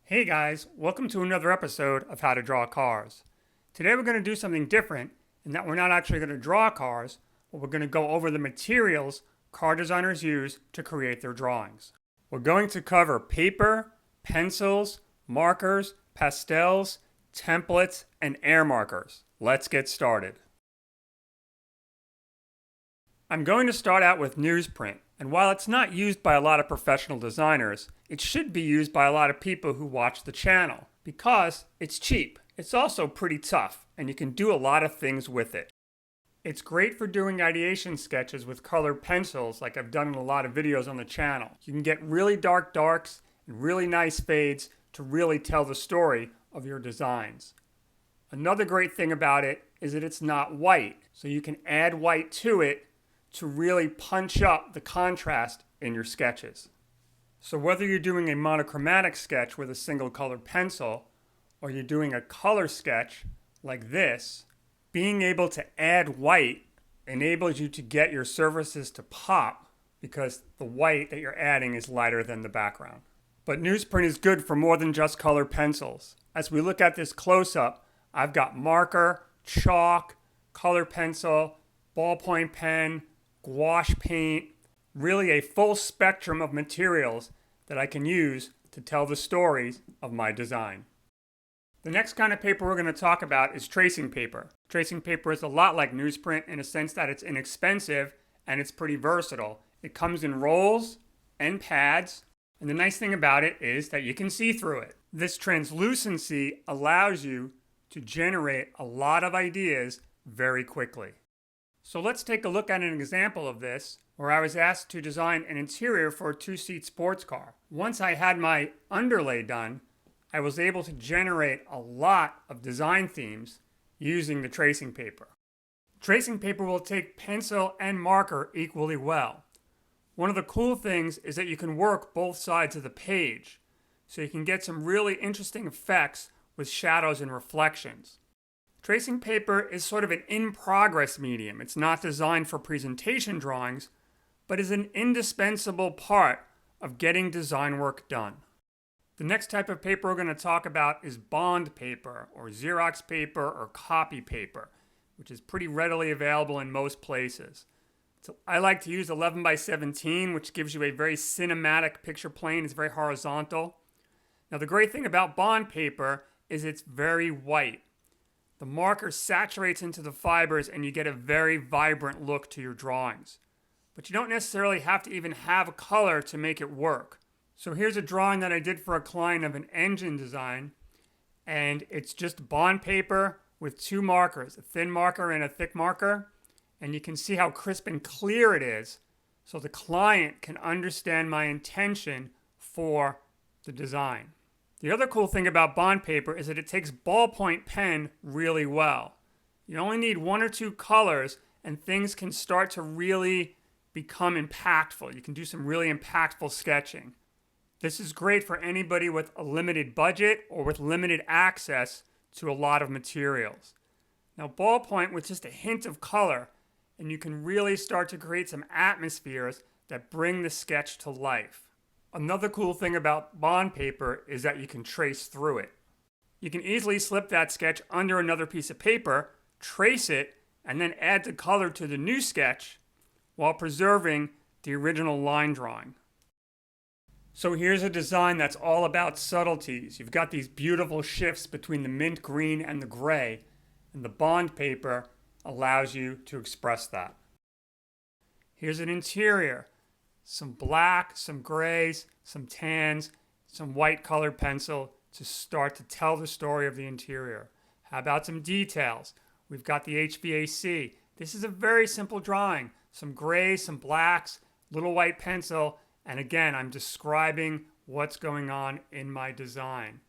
Hey guys, welcome to another episode of How to Draw Cars. Today we're going to do something different in that we're not actually going to draw cars, but we're going to go over the materials car designers use to create their drawings. We're going to cover paper, pencils, markers, pastels, templates, and air markers. Let's get started. I'm going to start out with newsprint, and while it's not used by a lot of professional designers, it should be used by a lot of people who watch the channel because it's cheap. It's also pretty tough, and you can do a lot of things with it. It's great for doing ideation sketches with colored pencils like I've done in a lot of videos on the channel. You can get really dark darks and really nice fades to really tell the story of your designs. Another great thing about it is that it's not white, so you can add white to it to really punch up the contrast in your sketches. So whether you're doing a monochromatic sketch with a single colored pencil or you're doing a color sketch like this, being able to add white enables you to get your surfaces to pop because the white that you're adding is lighter than the background. But newsprint is good for more than just colored pencils. As we look at this close-up, I've got marker, chalk, color pencil, ballpoint pen, gouache paint, really a full spectrum of materials that I can use to tell the stories of my design. The next kind of paper we're going to talk about is tracing paper. Tracing paper is a lot like newsprint in a sense that it's inexpensive and it's pretty versatile. It comes in rolls and pads, and the nice thing about it is that you can see through it. This translucency allows you to generate a lot of ideas very quickly. So let's take a look at an example of this where I was asked to design an interior for a two-seat sports car. Once I had my underlay done, I was able to generate a lot of design themes using the tracing paper. Tracing paper will take pencil and marker equally well. One of the cool things is that you can work both sides of the page, so you can get some really interesting effects with shadows and reflections. Tracing paper is sort of an in-progress medium. It's not designed for presentation drawings, but is an indispensable part of getting design work done. The next type of paper we're going to talk about is bond paper, or Xerox paper, or copy paper, which is pretty readily available in most places. So I like to use 11 by 17, which gives you a very cinematic picture plane. It's very horizontal. Now the great thing about bond paper is it's very white. The marker saturates into the fibers and you get a very vibrant look to your drawings. But you don't necessarily have to even have a color to make it work. So here's a drawing that I did for a client of an engine design, and it's just bond paper with two markers, a thin marker and a thick marker, and you can see how crisp and clear it is so the client can understand my intention for the design. The other cool thing about bond paper is that it takes ballpoint pen really well. You only need one or two colors and things can start to really become impactful. You can do some really impactful sketching. This is great for anybody with a limited budget or with limited access to a lot of materials. Now ballpoint with just a hint of color and you can really start to create some atmospheres that bring the sketch to life. Another cool thing about bond paper is that you can trace through it. You can easily slip that sketch under another piece of paper, trace it, and then add the color to the new sketch while preserving the original line drawing. So here's a design that's all about subtleties. You've got these beautiful shifts between the mint green and the gray, and the bond paper allows you to express that. Here's an interior. Some black, some grays, some tans, some white colored pencil to start to tell the story of the interior. How about some details? We've got the HVAC. This is a very simple drawing. Some grays, some blacks, little white pencil, and again, I'm describing what's going on in my design.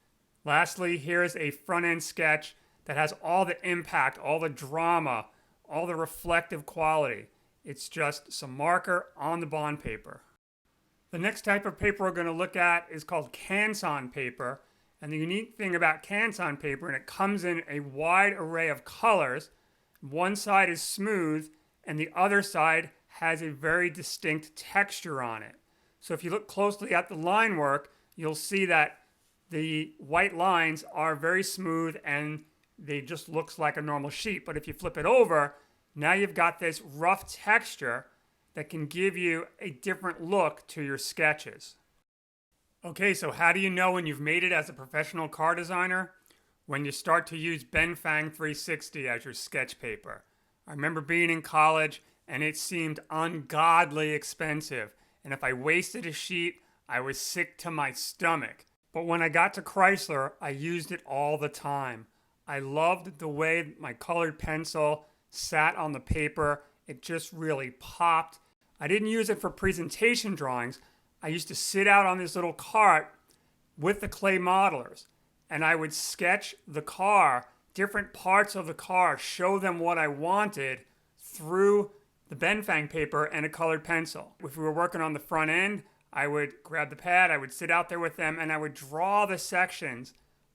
Lastly, here's a front-end sketch that has all the impact, all the drama, all the reflective quality. It's just some marker on the bond paper. The next type of paper we're going to look at is called Canson paper. And the unique thing about Canson paper, and it comes in a wide array of colors. One side is smooth and the other side has a very distinct texture on it. So if you look closely at the line work, you'll see that the white lines are very smooth and they just looks like a normal sheet. But if you flip it over, now you've got this rough texture that can give you a different look to your sketches. Okay, so how do you know when you've made it as a professional car designer? When you start to use Benfang 360 as your sketch paper. I remember being in college and it seemed ungodly expensive. And if I wasted a sheet, I was sick to my stomach. But when I got to Chrysler, I used it all the time. I loved the way my colored pencil sat on the paper. It just really popped. I didn't use it for presentation drawings. I used to sit out on this little cart with the clay modelers, and I would sketch the car, different parts of the car, show them what I wanted through the Benfang paper and a colored pencil. If we were working on the front end, I would grab the pad, I would sit out there with them, and I would draw the sections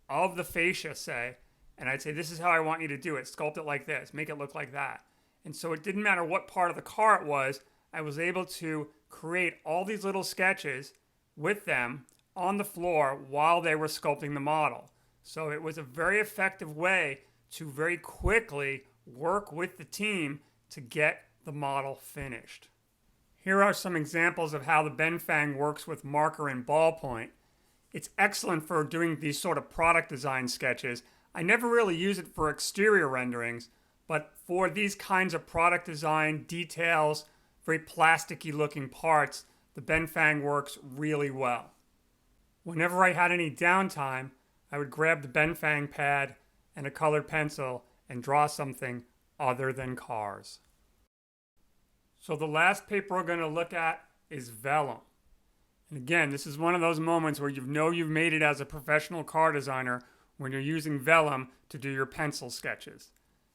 of the fascia, say, and I'd say, this is how I want you to do it. Sculpt it like this, make it look like that. And so it didn't matter what part of the car it was, I was able to create all these little sketches with them on the floor while they were sculpting the model. So it was a very effective way to very quickly work with the team to get the model finished. Here are some examples of how the Benfang works with marker and ballpoint. It's excellent for doing these sort of product design sketches. I never really use it for exterior renderings, but for these kinds of product design details, very plasticky looking parts, the Benfang works really well. Whenever I had any downtime, I would grab the Benfang pad and a colored pencil and draw something other than cars. So the last paper we're going to look at is vellum. And again, this is one of those moments where you know you've made it as a professional car designer when you're using vellum to do your pencil sketches.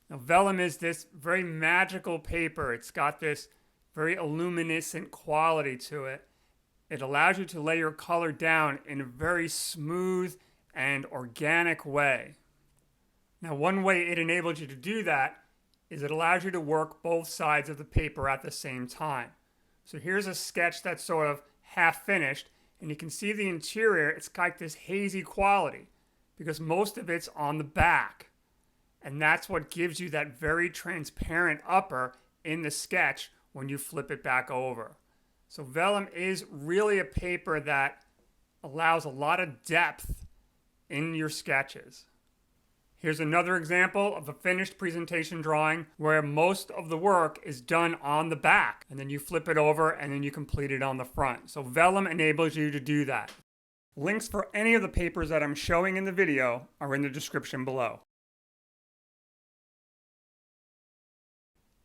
Now, vellum is this very magical paper. It's got this very luminescent quality to it. It allows you to lay your color down in a very smooth and organic way. Now, one way it enables you to do that is it allows you to work both sides of the paper at the same time. So here's a sketch that's sort of half finished, and you can see the interior, it's got this hazy quality because most of it's on the back. And that's what gives you that very transparent upper in the sketch when you flip it back over. So vellum is really a paper that allows a lot of depth in your sketches. Here's another example of a finished presentation drawing where most of the work is done on the back, and then you flip it over and then you complete it on the front. So vellum enables you to do that. Links for any of the papers that I'm showing in the video are in the description below.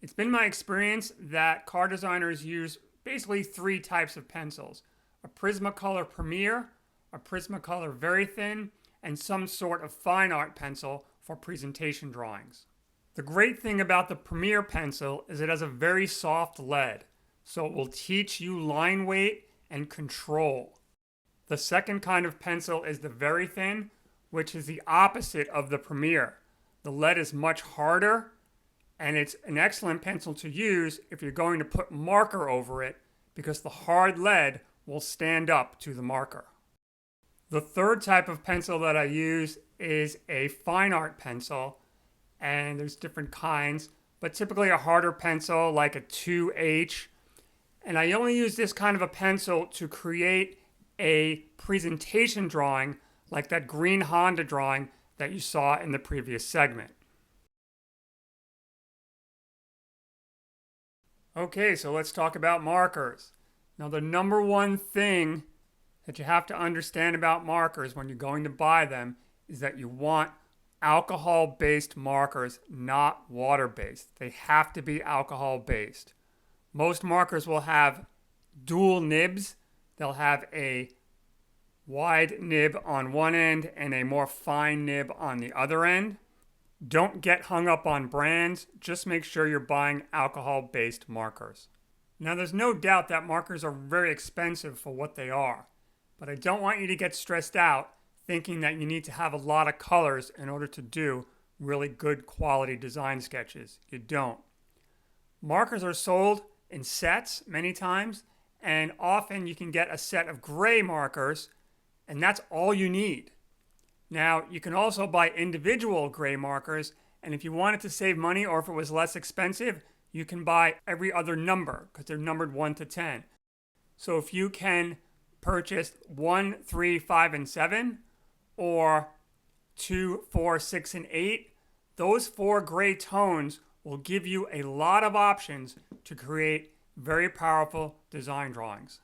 It's been my experience that car designers use basically three types of pencils: a Prismacolor Premier, a Prismacolor Very Thin, and some sort of fine art pencil for presentation drawings. The great thing about the Premier pencil is it has a very soft lead, so it will teach you line weight and control. The second kind of pencil is the Very Thin, which is the opposite of the Premier. The lead is much harder, and it's an excellent pencil to use if you're going to put marker over it because the hard lead will stand up to the marker. The third type of pencil that I use is a fine art pencil, and there's different kinds, but typically a harder pencil like a 2H. And I only use this kind of a pencil to create a presentation drawing like that green Honda drawing that you saw in the previous segment. Okay, so let's talk about markers. Now, the number one thing that you have to understand about markers when you're going to buy them is that you want alcohol-based markers, not water-based. They have to be alcohol-based. Most markers will have dual nibs. They'll have a wide nib on one end and a more fine nib on the other end. Don't get hung up on brands. Just make sure you're buying alcohol-based markers. Now, there's no doubt that markers are very expensive for what they are, but I don't want you to get stressed out thinking that you need to have a lot of colors in order to do really good quality design sketches. You don't. Markers are sold in sets many times, and often you can get a set of gray markers, and that's all you need. Now, you can also buy individual gray markers, and if you wanted to save money or if it was less expensive, you can buy every other number because they're numbered 1 to 10. So if you can purchase 1, 3, 5, and 7, or 2, 4, 6, and 8, those 4 gray tones will give you a lot of options to create very powerful design drawings.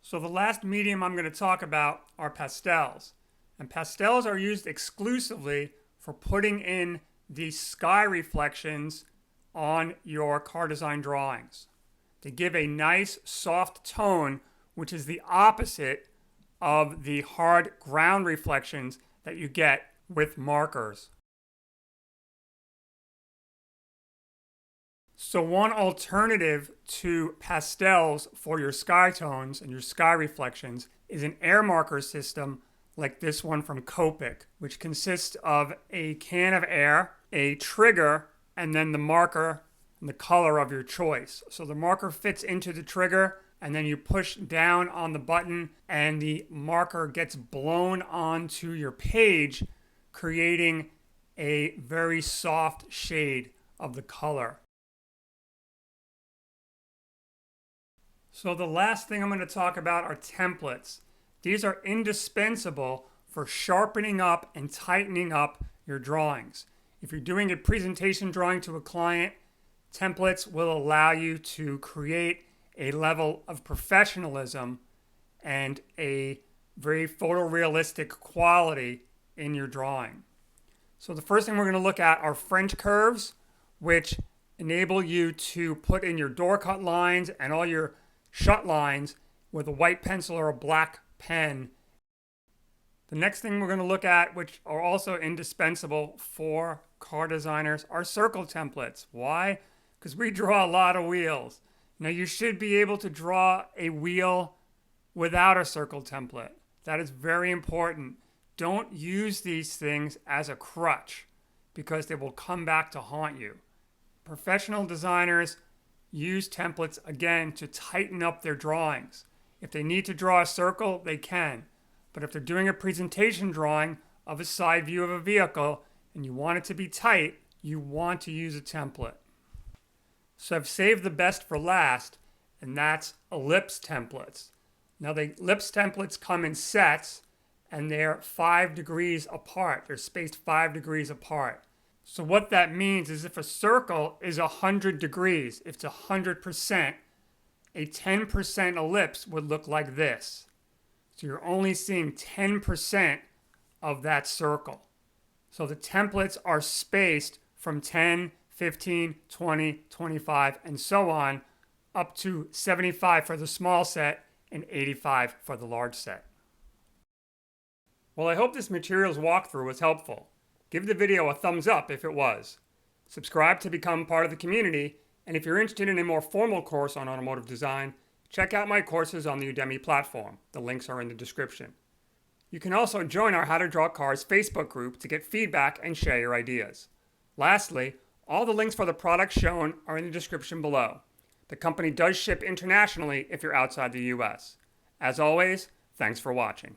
So the last medium I'm going to talk about are pastels. And pastels are used exclusively for putting in the sky reflections on your car design drawings. They give a nice soft tone, which is the opposite of the hard ground reflections that you get with markers. So one alternative to pastels for your sky tones and your sky reflections is an air marker system like this one from Copic, which consists of a can of air, a trigger, and then the marker and the color of your choice. So the marker fits into the trigger, and then you push down on the button and the marker gets blown onto your page, creating a very soft shade of the color. So the last thing I'm going to talk about are templates. These are indispensable for sharpening up and tightening up your drawings. If you're doing a presentation drawing to a client, templates will allow you to create a level of professionalism and a very photorealistic quality in your drawing. So the first thing we're going to look at are French curves, which enable you to put in your door cut lines and all your shut lines with a white pencil or a black pen. The next thing we're going to look at, which are also indispensable for car designers, are circle templates. Why? Because we draw a lot of wheels. Now you should be able to draw a wheel without a circle template. That is very important. Don't use these things as a crutch because they will come back to haunt you. Professional designers use templates again to tighten up their drawings. If they need to draw a circle, they can. But if they're doing a presentation drawing of a side view of a vehicle and you want it to be tight, you want to use a template. So I've saved the best for last, and that's ellipse templates. Now the ellipse templates come in sets and they're 5 degrees apart. They're spaced 5 degrees apart. So what that means is if a circle is 100 degrees, if it's 100%, a 10% ellipse would look like this. So you're only seeing 10% of that circle. So the templates are spaced from 10, 15, 20, 25, and so on, up to 75 for the small set and 85 for the large set. Well, I hope this materials walkthrough was helpful. Give the video a thumbs up if it was. Subscribe to become part of the community, and if you're interested in a more formal course on automotive design, check out my courses on the Udemy platform. The links are in the description. You can also join our How to Draw Cars Facebook group to get feedback and share your ideas. Lastly, all the links for the products shown are in the description below. The company does ship internationally if you're outside the US. As always, thanks for watching.